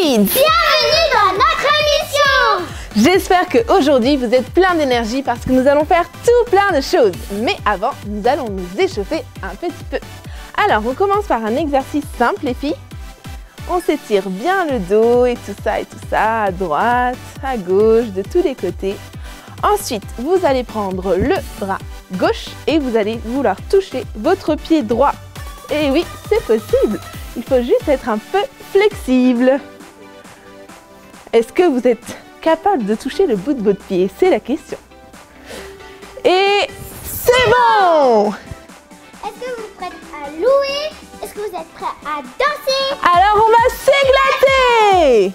Kids! Bienvenue dans notre émission! J'espère qu'aujourd'hui vous êtes plein d'énergie parce que nous allons faire tout plein de choses. Mais avant, nous allons nous échauffer un petit peu. Alors, on commence par un exercice simple les filles. On s'étire bien le dos et tout ça, à droite, à gauche, de tous les côtés. Ensuite, vous allez prendre le bras gauche et vous allez vouloir toucher votre pied droit. Et oui, c'est possible. Il faut juste être un peu flexible. Est-ce que vous êtes capable de toucher le bout de votre pied? C'est la question. Et c'est bon! Est-ce que vous êtes prêts à louer? Est-ce que vous êtes prêts à danser? Alors on va s'éclater!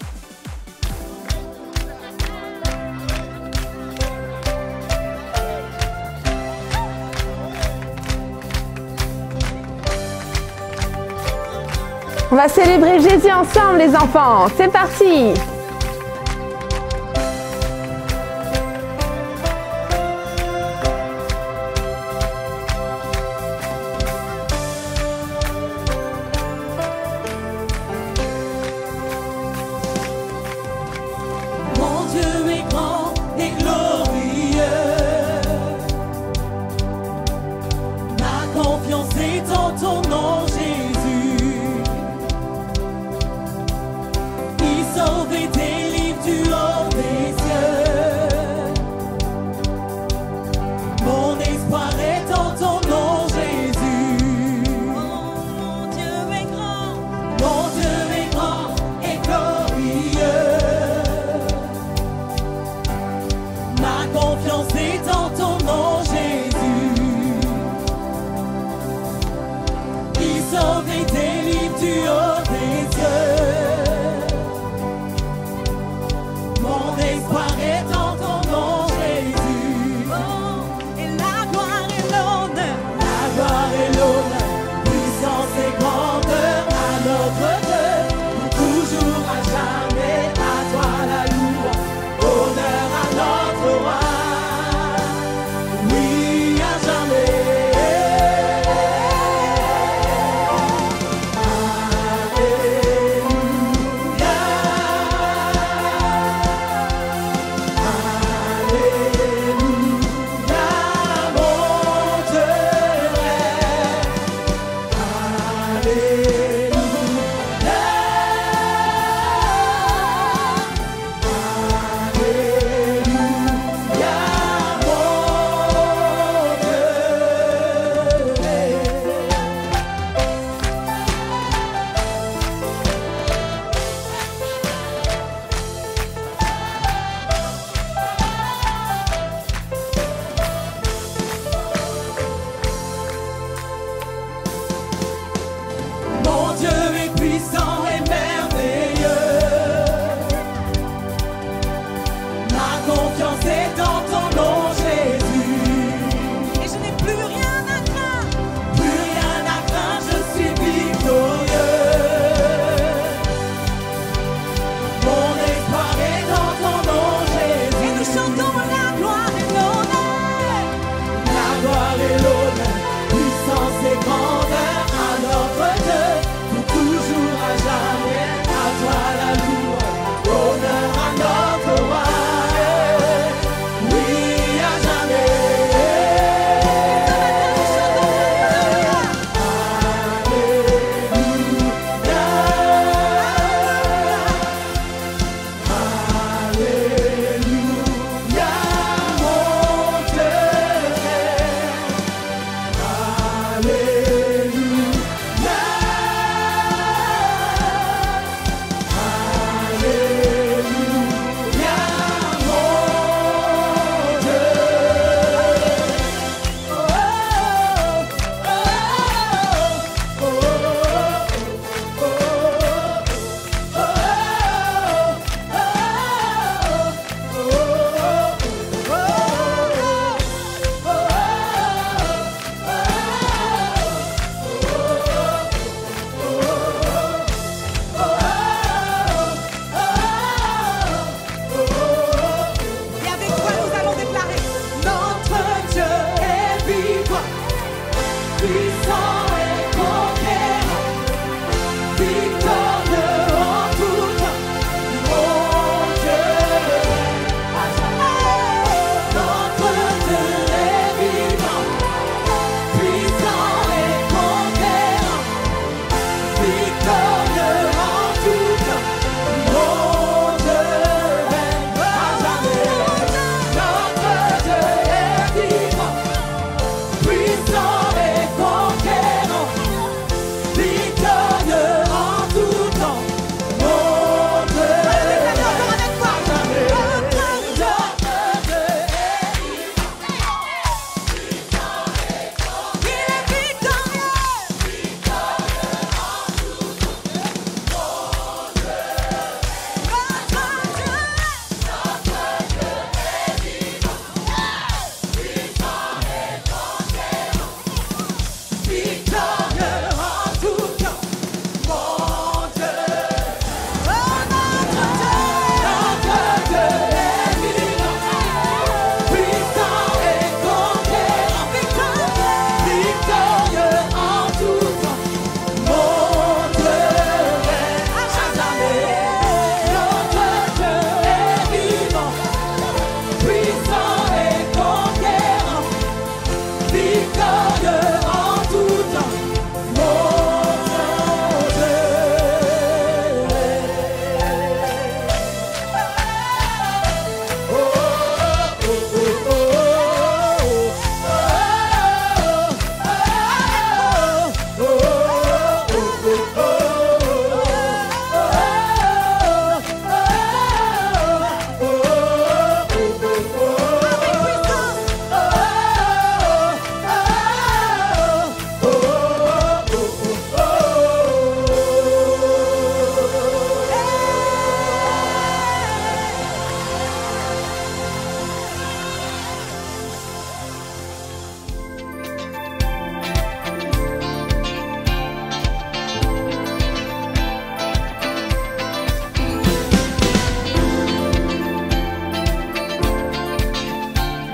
On va célébrer Jésus ensemble les enfants. C'est parti!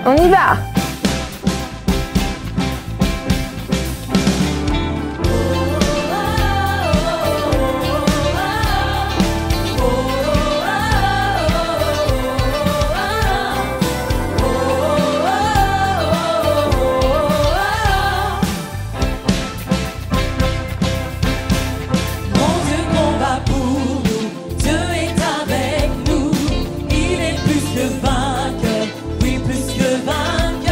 On y va! Vainqueur, oui plus que vainqueur.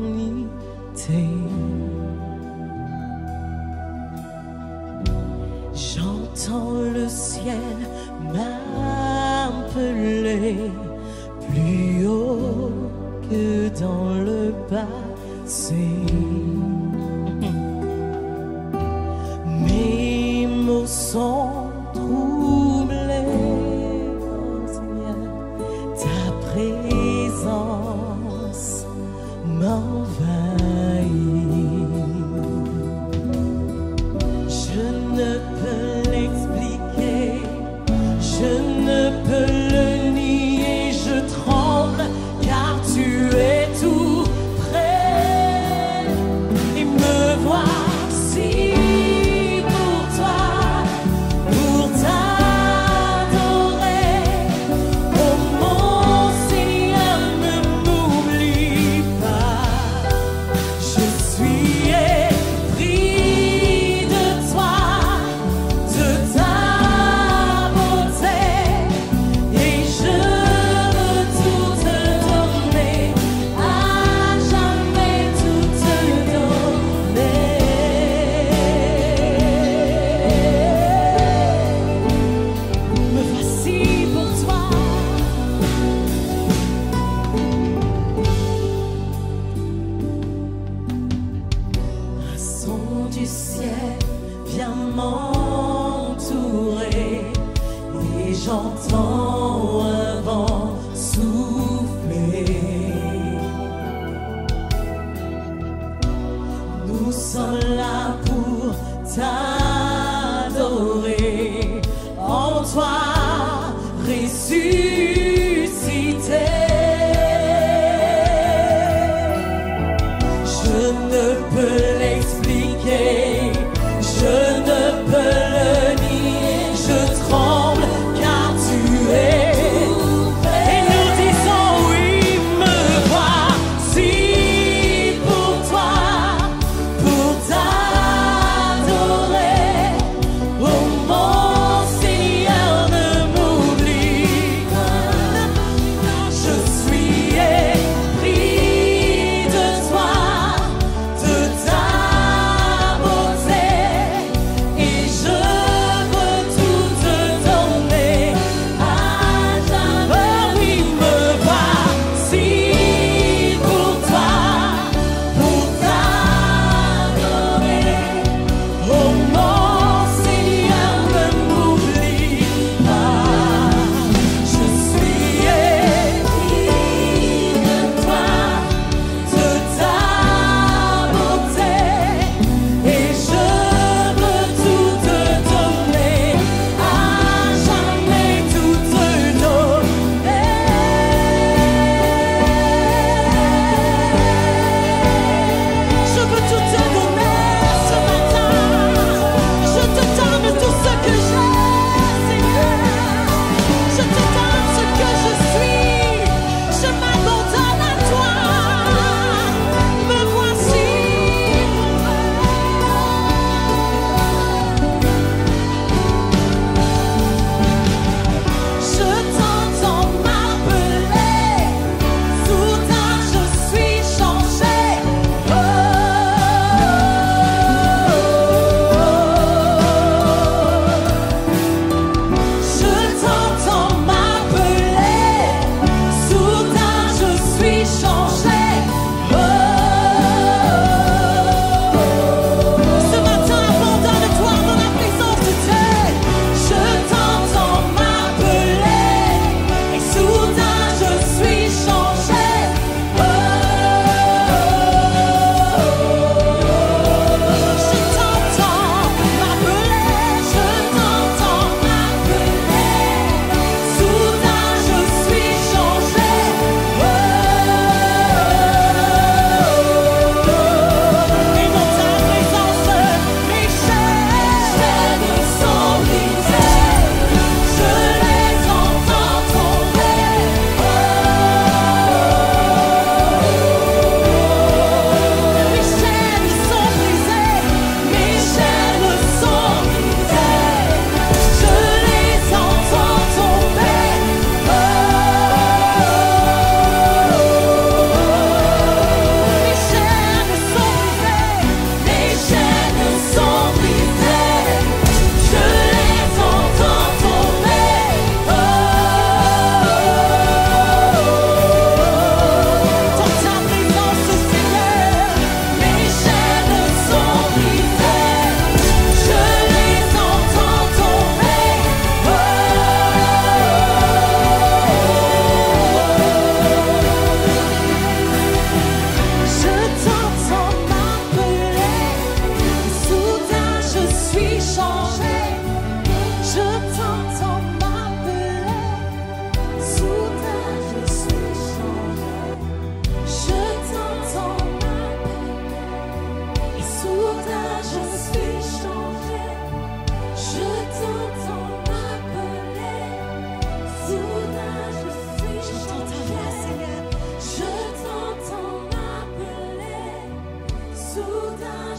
l'éternité. J'entends le ciel m'appeler plus haut que dans le passé. Mes mots sont troublés, oh Seigneur, ta présence m'envahit. Je ne peux l'expliquer, je ne peux le nier, je tremble car tu es tout près et me voici pour toi, pour t'adorer. Oh mon Seigneur, ne m'oublie pas, je suis épris de toi, de ta beauté, et je veux tout te donner, à jamais tout te donner. Me voici pour toi. Un son du ciel vient m'entourer et j'entends un vent souffler. Nous sommes là pour t'adorer, en toi ressuscité. Je ne peux l'expliquer, je ne peux le nier, je tremble car tu es. Et nous disons oui, me voici pour toi, pour t'adorer. Oh mon Seigneur, ne m'oublie pas, je suis épris de toi, de ta beauté.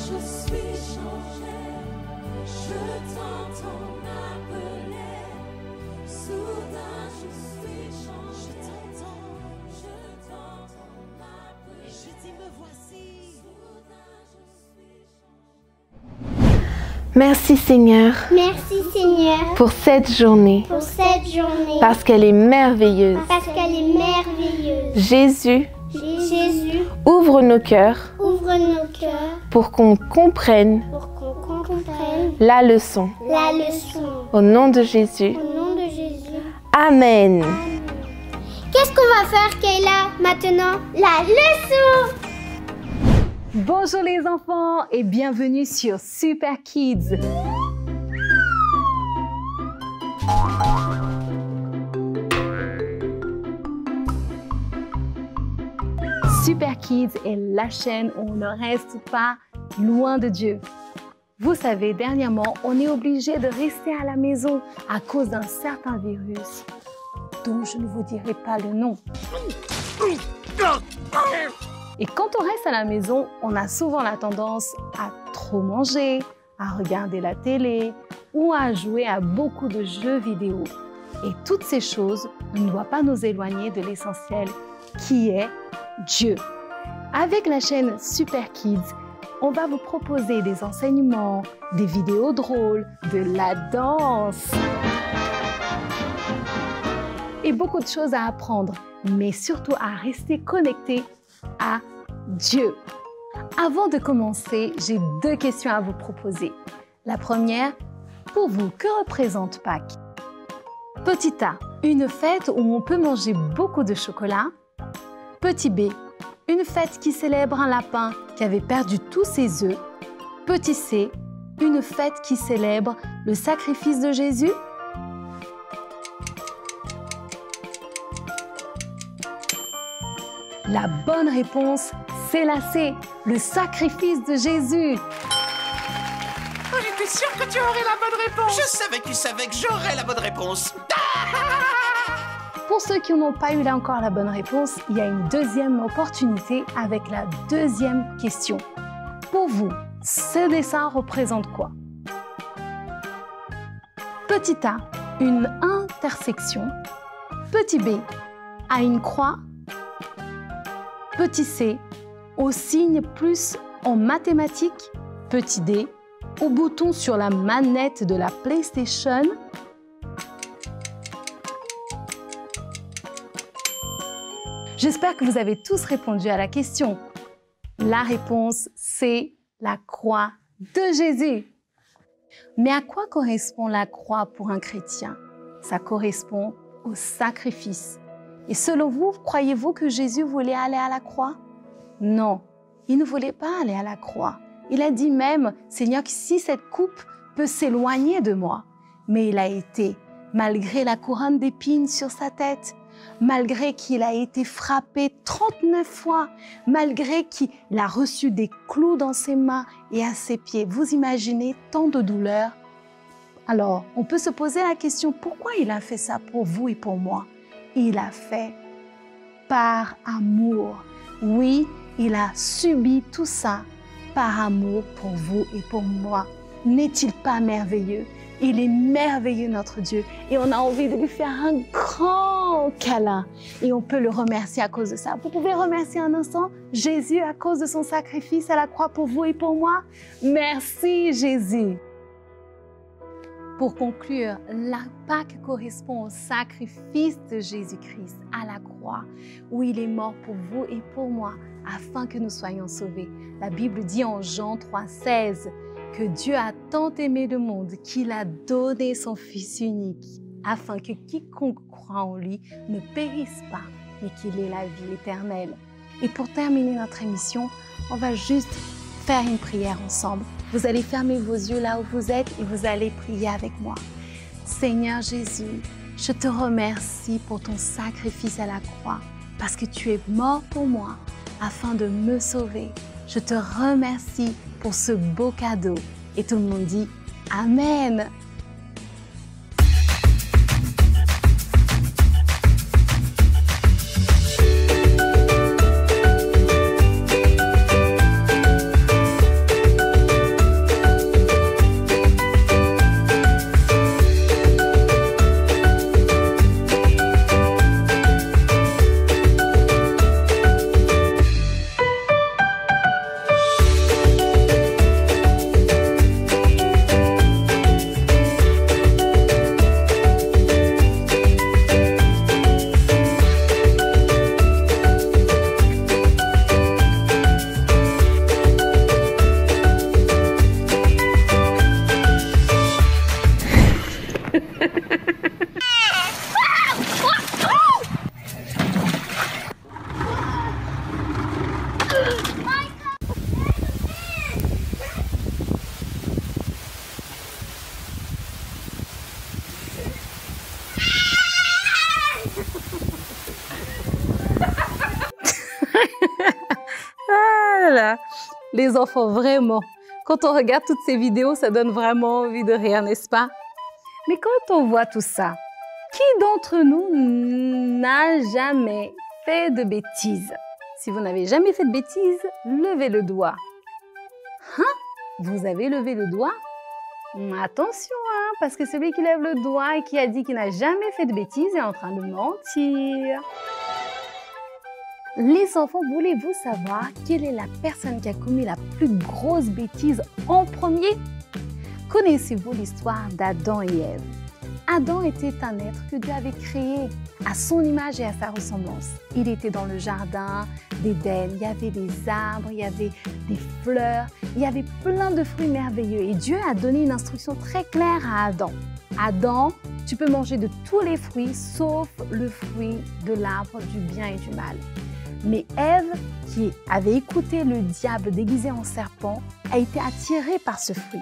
je suis changé. Je t'entends m'appeler. Soudain, je suis changé. Je t'entends m'appeler. Et je dis, me voici. Soudain, je suis changé. Merci Seigneur Merci Seigneur pour cette journée, pour cette journée. parce qu'elle est merveilleuse. Parce qu'elle est merveilleuse. Jésus, Jésus, ouvre nos cœurs ouvre nos cœurs pour qu'on comprenne pour qu'on comprenne la leçon. la leçon. Au nom de Jésus. Au nom de Jésus. Amen. Qu'est-ce qu'on va faire, Kayla, maintenant? La leçon! Bonjour les enfants et bienvenue sur Super Kids. Super Kids est la chaîne où on ne reste pas loin de Dieu. Vous savez, dernièrement, on est obligé de rester à la maison à cause d'un certain virus dont je ne vous dirai pas le nom. Et quand on reste à la maison, on a souvent la tendance à trop manger, à regarder la télé ou à jouer à beaucoup de jeux vidéo. Et toutes ces choses ne doivent pas nous éloigner de l'essentiel qui est Dieu. Avec la chaîne Super Kids, on va vous proposer des enseignements, des vidéos drôles, de la danse et beaucoup de choses à apprendre, mais surtout à rester connectés à Dieu. Avant de commencer, j'ai 2 questions à vous proposer. La première, pour vous, que représente Pâques? Petit A, une fête où on peut manger beaucoup de chocolat. Petit B, une fête qui célèbre un lapin qui avait perdu tous ses œufs. Petit C, une fête qui célèbre le sacrifice de Jésus. La bonne réponse, c'est la C, le sacrifice de Jésus. Oh, j'étais sûre que tu aurais la bonne réponse. Je savais que tu savais que j'aurais la bonne réponse. Pour ceux qui n'ont pas eu là encore la bonne réponse, il y a une deuxième opportunité avec la deuxième question. Pour vous, ce dessin représente quoi? Petit A, une intersection. Petit B, à une croix. Petit C, au signe plus en mathématiques. Petit D, au bouton sur la manette de la PlayStation. J'espère que vous avez tous répondu à la question. La réponse, c'est la croix de Jésus. Mais à quoi correspond la croix pour un chrétien? Ça correspond au sacrifice. Et selon vous, croyez-vous que Jésus voulait aller à la croix? Non, il ne voulait pas aller à la croix. Il a dit même, Seigneur, si cette coupe peut s'éloigner de moi. Mais il a été, malgré la couronne d'épines sur sa tête, malgré qu'il a été frappé 39 fois, malgré qu'il a reçu des clous dans ses mains et à ses pieds. Vous imaginez tant de douleur? Alors, on peut se poser la question, pourquoi il a fait ça pour vous et pour moi? Il a fait par amour. Oui, il a subi tout ça par amour pour vous et pour moi. N'est-il pas merveilleux? Il est merveilleux, notre Dieu. Et on a envie de lui faire un grand câlin. Et on peut le remercier à cause de ça. Vous pouvez remercier un instant Jésus à cause de son sacrifice à la croix pour vous et pour moi. Merci, Jésus. Pour conclure, la Pâque correspond au sacrifice de Jésus-Christ à la croix, où il est mort pour vous et pour moi, afin que nous soyons sauvés. La Bible dit en Jean 3,16 que Dieu a tant aimé le monde qu'il a donné son Fils unique, afin que quiconque croit en lui ne périsse pas, mais qu'il ait la vie éternelle. Et pour terminer notre émission, on va juste faire une prière ensemble. Vous allez fermer vos yeux là où vous êtes et vous allez prier avec moi. Seigneur Jésus, je te remercie pour ton sacrifice à la croix, parce que tu es mort pour moi afin de me sauver. Je te remercie pour ce beau cadeau. Et tout le monde dit Amen. Les enfants, vraiment. Quand on regarde toutes ces vidéos, ça donne vraiment envie de rire, n'est-ce pas? Mais quand on voit tout ça, qui d'entre nous n'a jamais fait de bêtises? Si vous n'avez jamais fait de bêtises, levez le doigt. Hein? Vous avez levé le doigt? Attention, hein, parce que celui qui lève le doigt et qui a dit qu'il n'a jamais fait de bêtises est en train de mentir. Les enfants, voulez-vous savoir quelle est la personne qui a commis la plus grosse bêtise en premier? Connaissez-vous l'histoire d'Adam et Ève? Adam était un être que Dieu avait créé à son image et à sa ressemblance. Il était dans le jardin d'Éden, il y avait des arbres, il y avait des fleurs, il y avait plein de fruits merveilleux. Et Dieu a donné une instruction très claire à Adam. Adam, tu peux manger de tous les fruits sauf le fruit de l'arbre du bien et du mal. Mais Ève, qui avait écouté le diable déguisé en serpent, a été attirée par ce fruit.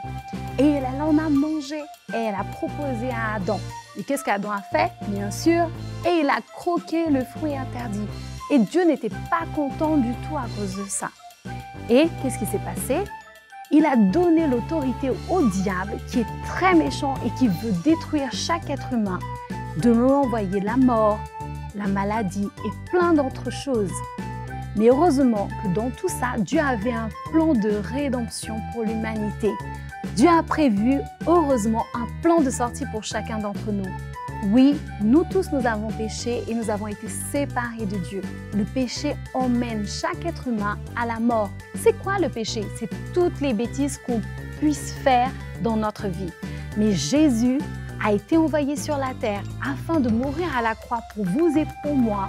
Et elle en a mangé et elle a proposé à Adam. Et qu'est-ce qu'Adam a fait? Bien sûr, et il a croqué le fruit interdit. Et Dieu n'était pas content du tout à cause de ça. Et qu'est-ce qui s'est passé? Il a donné l'autorité au diable, qui est très méchant et qui veut détruire chaque être humain, de lui envoyer la mort, la maladie et plein d'autres choses. Mais heureusement que dans tout ça, Dieu avait un plan de rédemption pour l'humanité. Dieu a prévu, heureusement, un plan de sortie pour chacun d'entre nous. Oui, nous tous, nous avons péché et nous avons été séparés de Dieu. Le péché emmène chaque être humain à la mort. C'est quoi le péché? C'est toutes les bêtises qu'on puisse faire dans notre vie. Mais Jésus a été envoyé sur la terre afin de mourir à la croix pour vous et pour moi,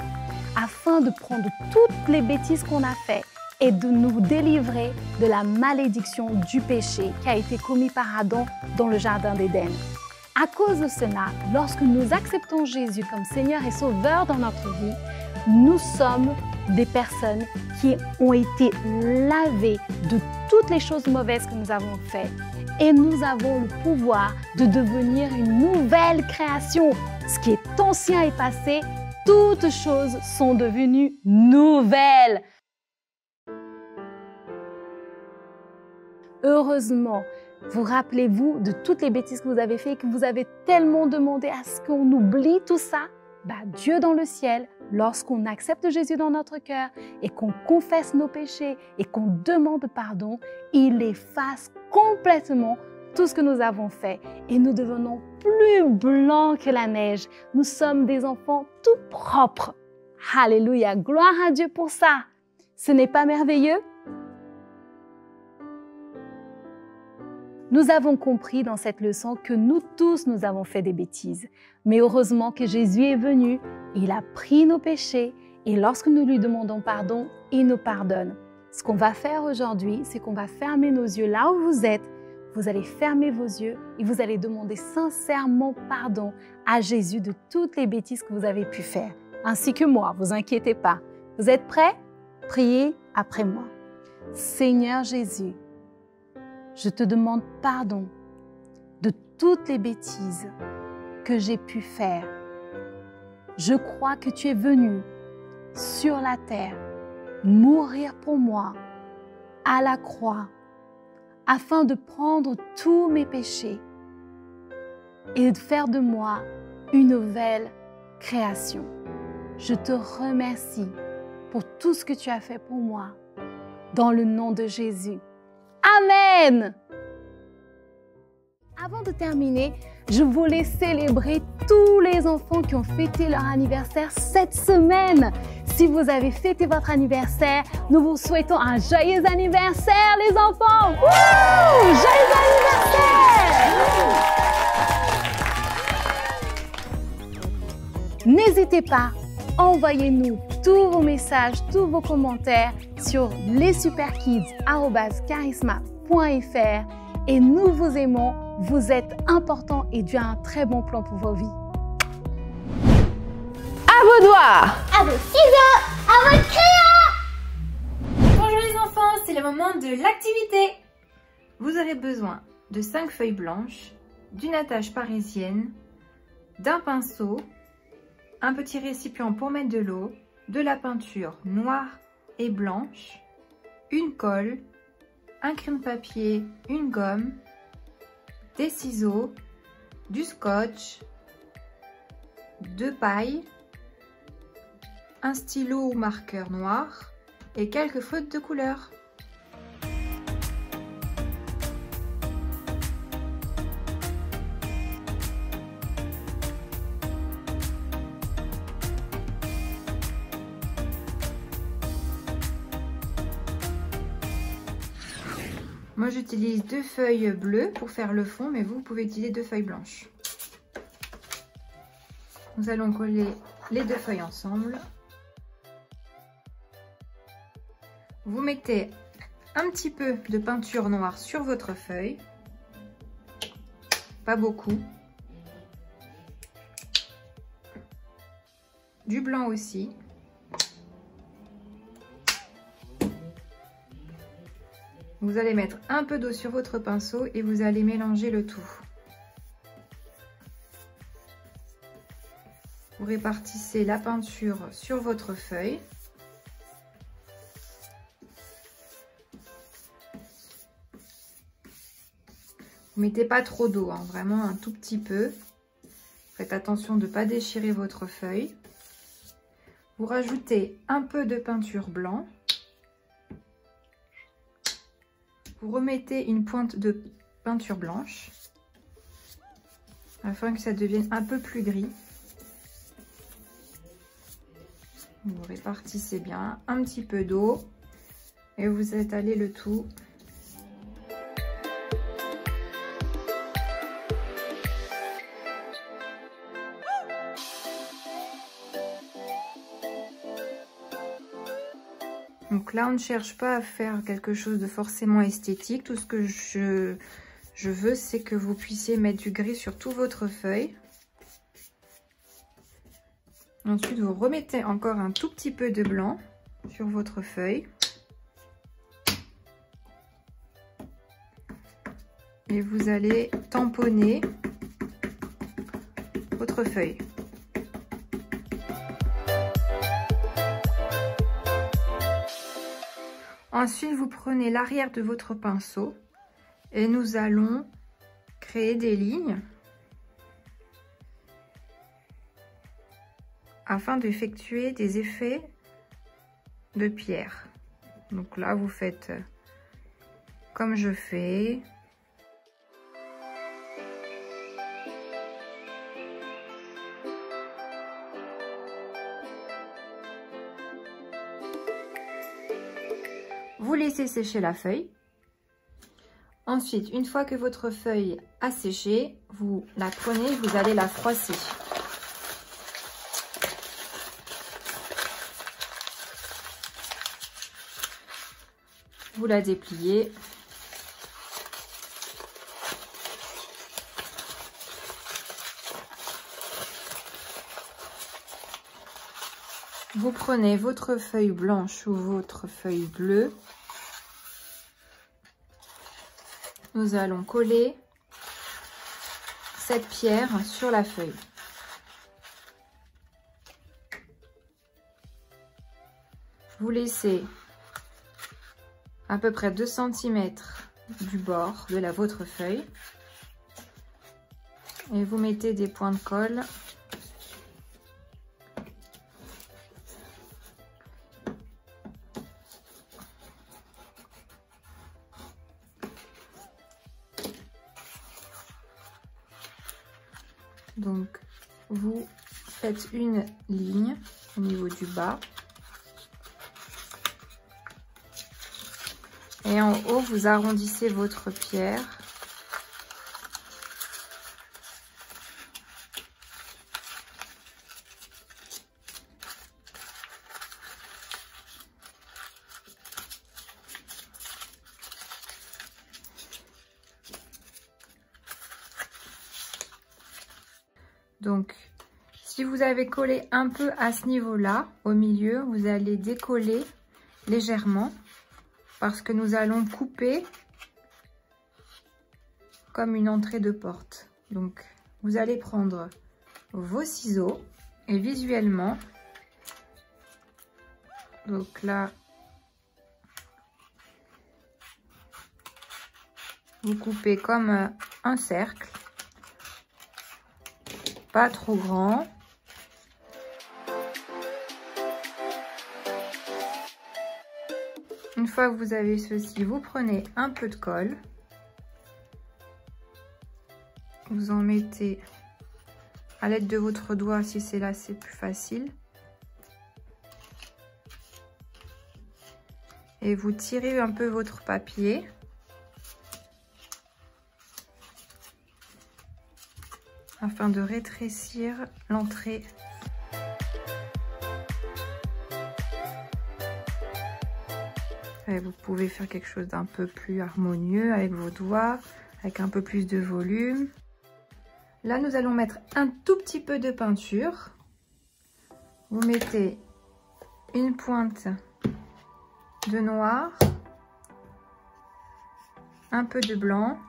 afin de prendre toutes les bêtises qu'on a faites et de nous délivrer de la malédiction du péché qui a été commis par Adam dans le jardin d'Éden. À cause de cela, lorsque nous acceptons Jésus comme Seigneur et Sauveur dans notre vie, nous sommes des personnes qui ont été lavées de toutes les choses mauvaises que nous avons faites. Et nous avons le pouvoir de devenir une nouvelle création. Ce qui est ancien est passé, toutes choses sont devenues nouvelles. Heureusement, vous rappelez-vous de toutes les bêtises que vous avez faites et que vous avez tellement demandé à ce qu'on oublie tout ça? Dieu dans le ciel, lorsqu'on accepte Jésus dans notre cœur et qu'on confesse nos péchés et qu'on demande pardon, il efface complètement tout ce que nous avons fait et nous devenons plus blancs que la neige. Nous sommes des enfants tout propres. Alléluia, gloire à Dieu pour ça. Ce n'est pas merveilleux? Nous avons compris dans cette leçon que nous tous, nous avons fait des bêtises. Mais heureusement que Jésus est venu, il a pris nos péchés et lorsque nous lui demandons pardon, il nous pardonne. Ce qu'on va faire aujourd'hui, c'est qu'on va fermer nos yeux là où vous êtes. Vous allez fermer vos yeux et vous allez demander sincèrement pardon à Jésus de toutes les bêtises que vous avez pu faire. Ainsi que moi, vous inquiétez pas. Vous êtes prêts? Priez après moi. Seigneur Jésus, je te demande pardon de toutes les bêtises que j'ai pu faire. Je crois que tu es venu sur la terre mourir pour moi à la croix afin de prendre tous mes péchés et de faire de moi une nouvelle création. Je te remercie pour tout ce que tu as fait pour moi dans le nom de Jésus. Amen! Avant de terminer, je voulais célébrer tous les enfants qui ont fêté leur anniversaire cette semaine. Si vous avez fêté votre anniversaire, nous vous souhaitons un joyeux anniversaire, les enfants! Wouh! Joyeux anniversaire! N'hésitez pas, envoyez-nous tous vos messages, tous vos commentaires sur lesuperkids@charisma.fr et nous vous aimons, vous êtes importants et Dieu a un très bon plan pour vos vies. À vos doigts! À vos ciseaux, à votre crayon! Bonjour les enfants, c'est le moment de l'activité. Vous aurez besoin de 5 feuilles blanches, d'une attache parisienne, d'un pinceau, un petit récipient pour mettre de l'eau, de la peinture noire et blanche, une colle, un crayon de papier, une gomme, des ciseaux, du scotch, de paille, un stylo ou marqueur noir et quelques feutres de couleur. Moi j'utilise 2 feuilles bleues pour faire le fond, mais vous pouvez utiliser 2 feuilles blanches. Nous allons coller les 2 feuilles ensemble. Vous mettez un petit peu de peinture noire sur votre feuille, pas beaucoup. Du blanc aussi. Vous allez mettre un peu d'eau sur votre pinceau et vous allez mélanger le tout. Vous répartissez la peinture sur votre feuille. Vous mettez pas trop d'eau, hein, vraiment un tout petit peu. Faites attention de ne pas déchirer votre feuille. Vous rajoutez un peu de peinture blanc. Vous remettez une pointe de peinture blanche afin que ça devienne un peu plus gris. Vous répartissez bien, un petit peu d'eau et vous étalez le tout. Donc là, on ne cherche pas à faire quelque chose de forcément esthétique. Tout ce que je veux, c'est que vous puissiez mettre du gris sur toute votre feuille. Ensuite, vous remettez encore un tout petit peu de blanc sur votre feuille. Et vous allez tamponner votre feuille. Ensuite, vous prenez l'arrière de votre pinceau et nous allons créer des lignes afin d'effectuer des effets de pierre. Donc là, vous faites comme je fais. Vous laissez sécher la feuille. Ensuite, une fois que votre feuille a séché, vous la prenez, vous allez la froisser. Vous la dépliez. Vous prenez votre feuille blanche ou votre feuille bleue. Nous allons coller cette pierre sur la feuille. Vous laissez à peu près 2 cm du bord de votre feuille et vous mettez des points de colle . Donc, vous faites une ligne au niveau du bas. Et en haut, vous arrondissez votre pierre. Donc, si vous avez collé un peu à ce niveau-là, au milieu, vous allez décoller légèrement parce que nous allons couper comme une entrée de porte. Donc, vous allez prendre vos ciseaux et visuellement, donc là, Vous coupez comme un cercle, pas trop grand. Une fois que vous avez ceci, vous prenez un peu de colle. Vous en mettez à l'aide de votre doigt, si c'est là, c'est plus facile. Et vous tirez un peu votre papier. Afin de rétrécir l'entrée. Et vous pouvez faire quelque chose d'un peu plus harmonieux avec vos doigts, avec un peu plus de volume. Là, nous allons mettre un tout petit peu de peinture. Vous mettez une pointe de noir, un peu de blanc.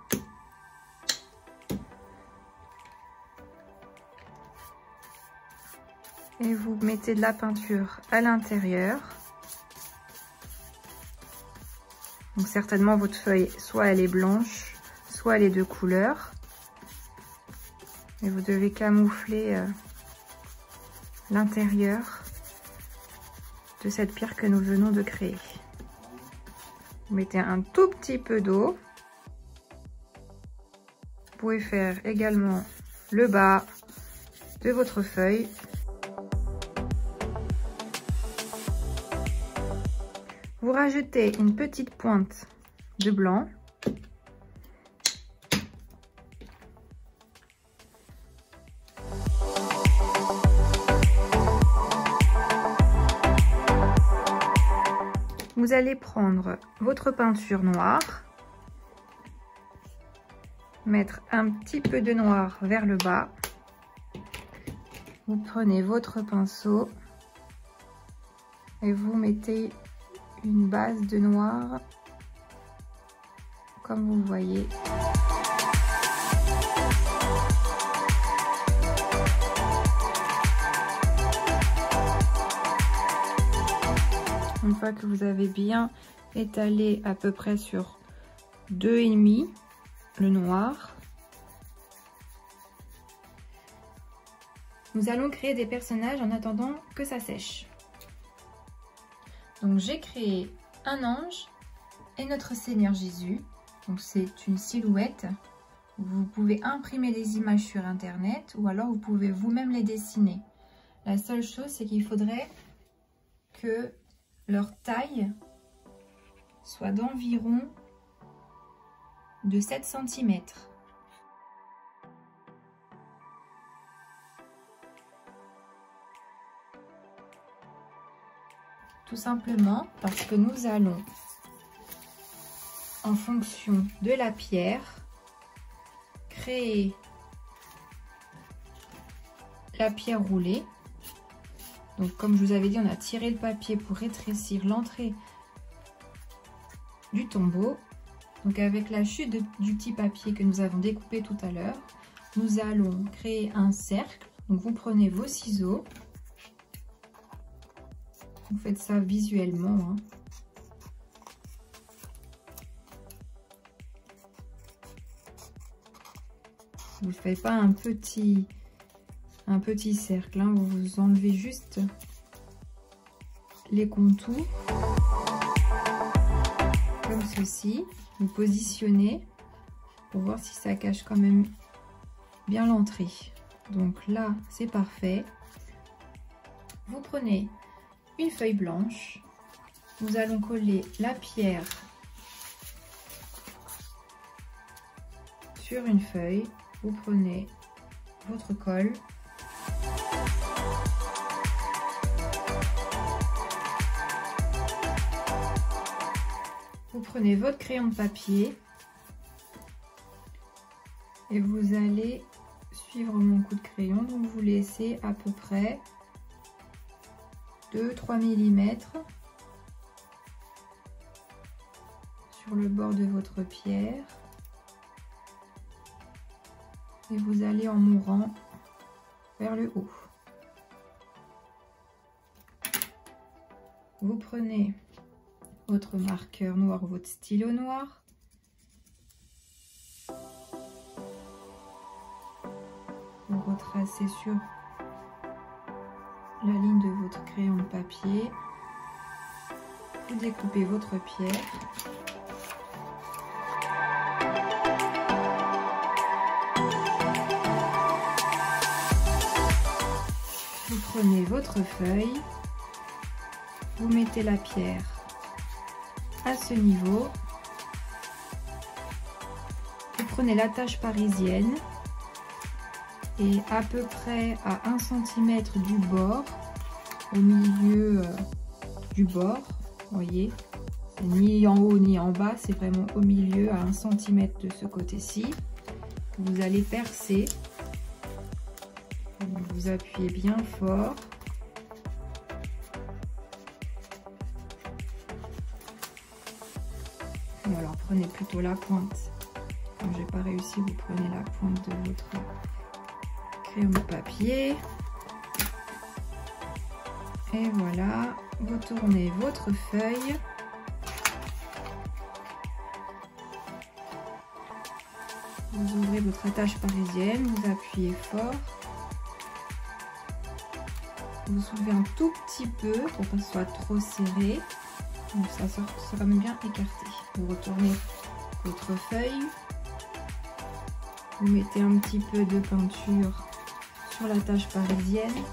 Et vous mettez de la peinture à l'intérieur. Donc certainement votre feuille, soit elle est blanche, soit elle est de couleur. Et vous devez camoufler l'intérieur de cette pierre que nous venons de créer. Vous mettez un tout petit peu d'eau. Vous pouvez faire également le bas de votre feuille. Vous rajoutez une petite pointe de blanc. Vous allez prendre votre peinture noire, mettre un petit peu de noir vers le bas. Vous prenez votre pinceau et vous mettez une base de noir comme vous voyez. Une fois que vous avez bien étalé à peu près sur 2,5 le noir, nous allons créer des personnages en attendant que ça sèche. Donc j'ai créé un ange et notre Seigneur Jésus. Donc c'est une silhouette. Vous pouvez imprimer des images sur internet ou alors vous pouvez vous-même les dessiner. La seule chose, c'est qu'il faudrait que leur taille soit d'environ de 7 cm. Tout simplement parce que nous allons, en fonction de la pierre, créer la pierre roulée. Donc comme je vous avais dit, on a tiré le papier pour rétrécir l'entrée du tombeau. Donc avec la chute du petit papier que nous avons découpé tout à l'heure, nous allons créer un cercle. Donc vous prenez vos ciseaux. Vous faites ça visuellement. Vous ne faites pas un petit cercle. Vous enlevez juste les contours. Comme ceci. Vous positionnez pour voir si ça cache quand même bien l'entrée. Donc là, c'est parfait. Vous prenez une feuille blanche, nous allons coller la pierre sur une feuille. Vous prenez votre colle, vous prenez votre crayon de papier et vous allez suivre mon coup de crayon. Donc vous laissez à peu près 2-3 mm sur le bord de votre pierre et vous allez en mourant vers le haut. Vous prenez votre marqueur noir ou votre stylo noir, Vous retracez sur la ligne de votre crayon de papier. Vous découpez votre pierre. Vous prenez votre feuille. Vous mettez la pierre à ce niveau. Vous prenez l'attache parisienne et à peu près à 1 cm du bord, au milieu du bord, vous voyez, ni en haut ni en bas, c'est vraiment au milieu, à 1 cm de ce côté-ci. Vous allez percer, vous appuyez bien fort. Et alors prenez plutôt la pointe. Comme j'ai pas réussi, vous prenez la pointe de votre crayon de papier. Et voilà, vous tournez votre feuille. Vous ouvrez votre attache parisienne, vous appuyez fort. Vous soulevez un tout petit peu pour pas que ce soit trop serré. Donc ça sera bien écarté. Vous retournez votre feuille. Vous mettez un petit peu de peinture sur la tache parisienne.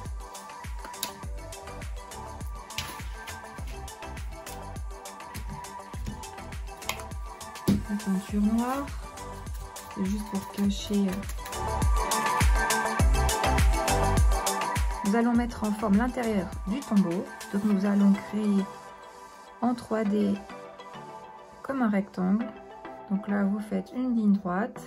La peinture noire, c'est juste pour cacher. Nous allons mettre en forme l'intérieur du tombeau. Donc nous allons créer en 3D comme un rectangle. Donc là vous faites une ligne droite.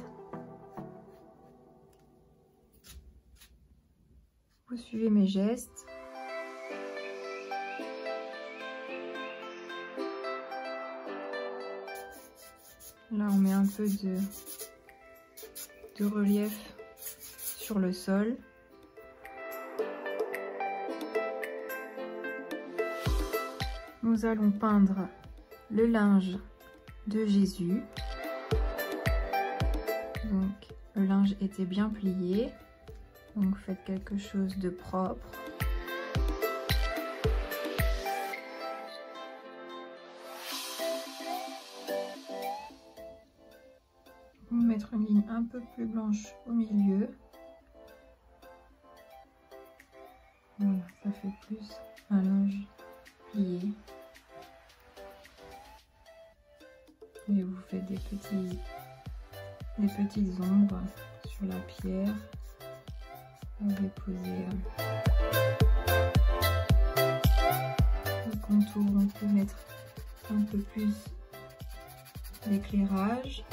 Vous suivez mes gestes. Là, on met un peu de relief sur le sol. Nous allons peindre le linge de Jésus. Donc, le linge était bien plié. Donc faites quelque chose de propre. Vous mettre une ligne un peu plus blanche au milieu. Voilà, ça fait plus un linge plié. Et vous faites des petites ombres sur la pierre. On va poser le contour, on peut mettre un peu plus d'éclairage.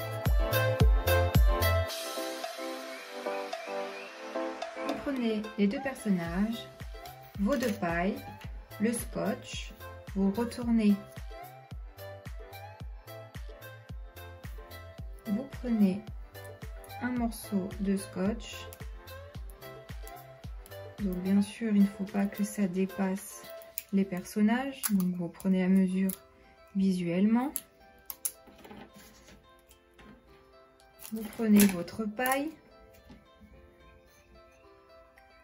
Vous prenez les deux personnages, vos deux pailles, le scotch, vous retournez. Vous prenez un morceau de scotch. Donc bien sûr, il ne faut pas que ça dépasse les personnages. Donc vous prenez la mesure visuellement. Vous prenez votre paille.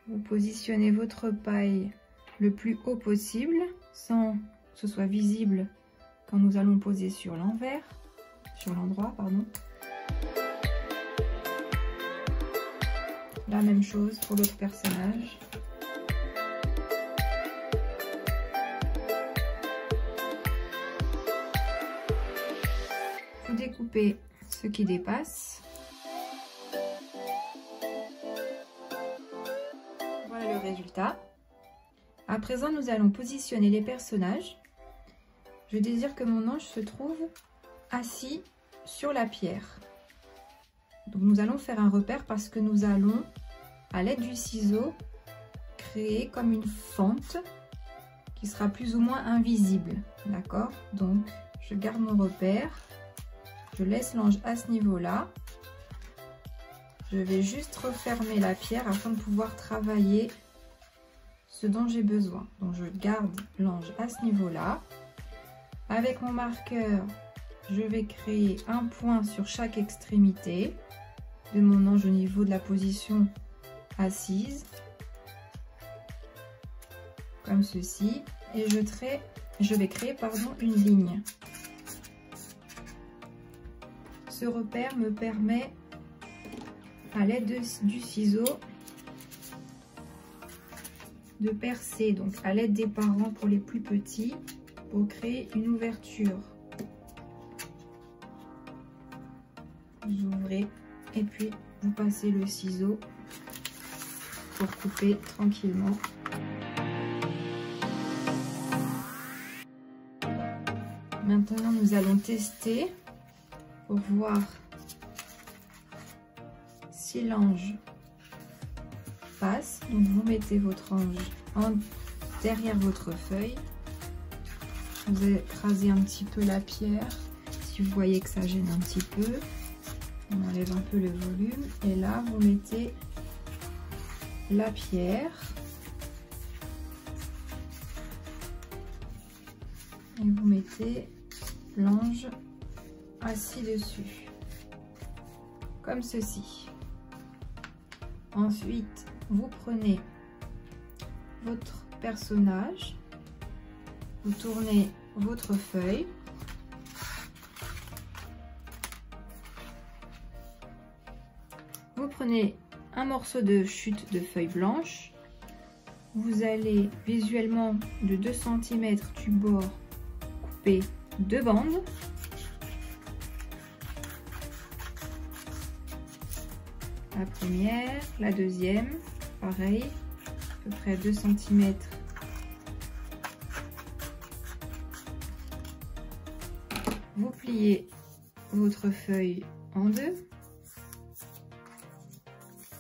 Vous positionnez votre paille le plus haut possible, sans que ce soit visible quand nous allons poser sur l'endroit, pardon. La même chose pour l'autre personnage. Vous découpez ce qui dépasse. Voilà le résultat. À présent, nous allons positionner les personnages. Je désire que mon ange se trouve assis sur la pierre. Donc nous allons faire un repère parce que nous allons, à l'aide du ciseau, créer comme une fente qui sera plus ou moins invisible. D'accord? Donc je garde mon repère, je laisse l'ange à ce niveau-là. Je vais juste refermer la pierre afin de pouvoir travailler ce dont j'ai besoin. Donc je garde l'ange à ce niveau-là. Avec mon marqueur, je vais créer un point sur chaque extrémité de mon ange au niveau de la position assise, comme ceci, et je vais créer une ligne. Ce repère me permet, à l'aide du ciseau, de percer, donc à l'aide des parents pour les plus petits, pour créer une ouverture. Vous ouvrez et puis vous passez le ciseau pour couper tranquillement. Maintenant, nous allons tester pour voir si l'ange passe. Donc, vous mettez votre ange derrière votre feuille. Vous écrasez un petit peu la pierre. Si vous voyez que ça gêne un petit peu, on enlève un peu le volume. Et là, vous mettez la pierre. Et vous mettez l'ange assis dessus, comme ceci. Ensuite, vous prenez votre personnage, vous tournez votre feuille, vous prenez un morceau de chute de feuille blanche, vous allez visuellement de 2 cm du bord couper 2 bandes. La première, la deuxième, pareil, à peu près 2 cm. Vous pliez votre feuille en deux.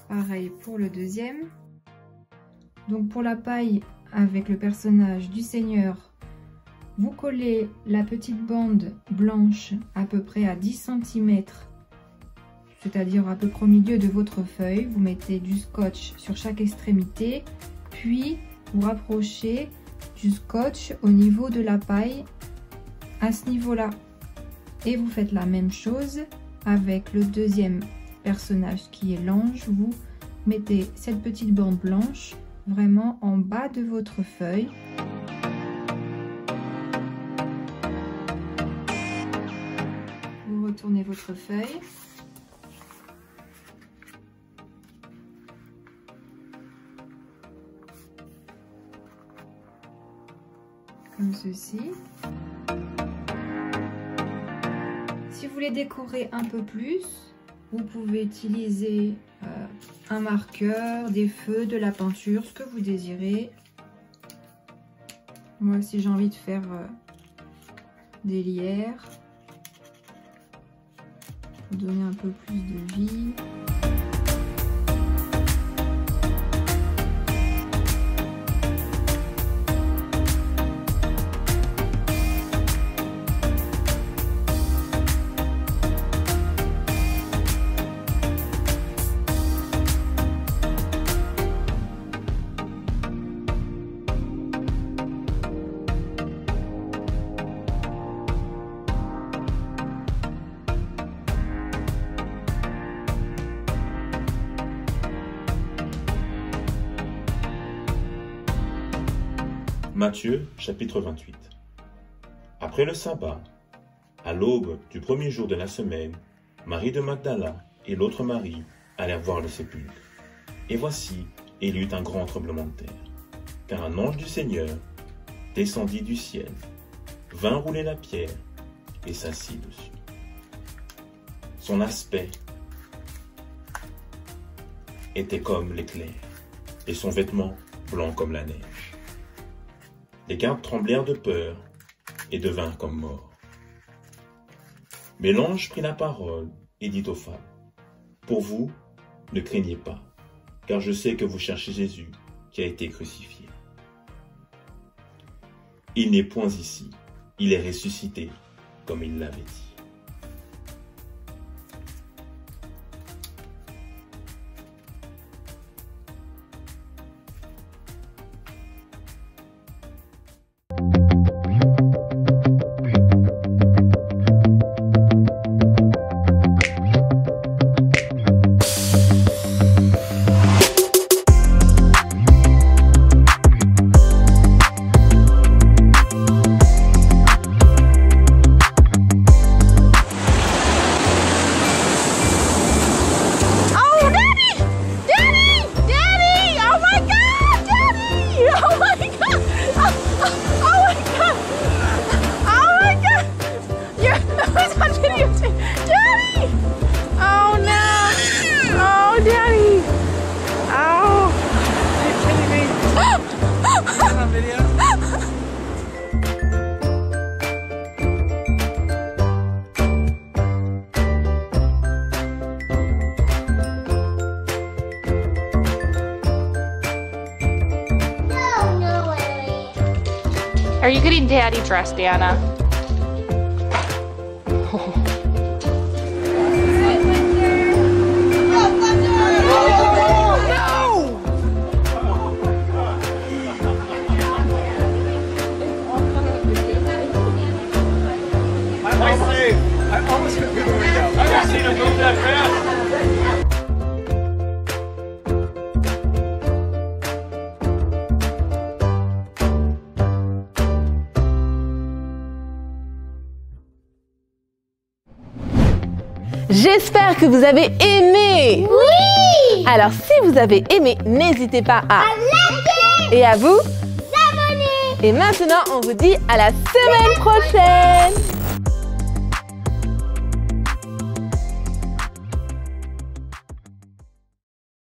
Pareil pour le deuxième. Donc pour la paille avec le personnage du Seigneur, vous collez la petite bande blanche à peu près à 10 cm, c'est-à-dire à peu près au milieu de votre feuille. Vous mettez du scotch sur chaque extrémité, puis vous rapprochez du scotch au niveau de la paille à ce niveau-là. Et vous faites la même chose avec le deuxième personnage qui est l'ange. Vous mettez cette petite bande blanche vraiment en bas de votre feuille. Vous retournez votre feuille. Comme ceci. Si vous voulez décorer un peu plus, vous pouvez utiliser un marqueur, des feux, de la peinture, ce que vous désirez. Moi, si j'ai envie de faire des lierres, pour donner un peu plus de vie. Matthieu chapitre 28. Après le sabbat, à l'aube du premier jour de la semaine, Marie de Magdala et l'autre Marie allèrent voir le sépulcre. Et voici, il y eut un grand tremblement de terre, car un ange du Seigneur descendit du ciel, vint rouler la pierre et s'assit dessus. Son aspect était comme l'éclair, et son vêtement blanc comme la neige. Les gardes tremblèrent de peur et devinrent comme morts. Mais l'ange prit la parole et dit aux femmes, « Pour vous, ne craignez pas, car je sais que vous cherchez Jésus qui a été crucifié. Il n'est point ici, il est ressuscité, comme il l'avait dit. » Are you getting daddy dressed, Anna? J'espère que vous avez aimé. Oui! Alors si vous avez aimé, n'hésitez pas à liker et à vous abonner. Et maintenant, on vous dit à la semaine prochaine.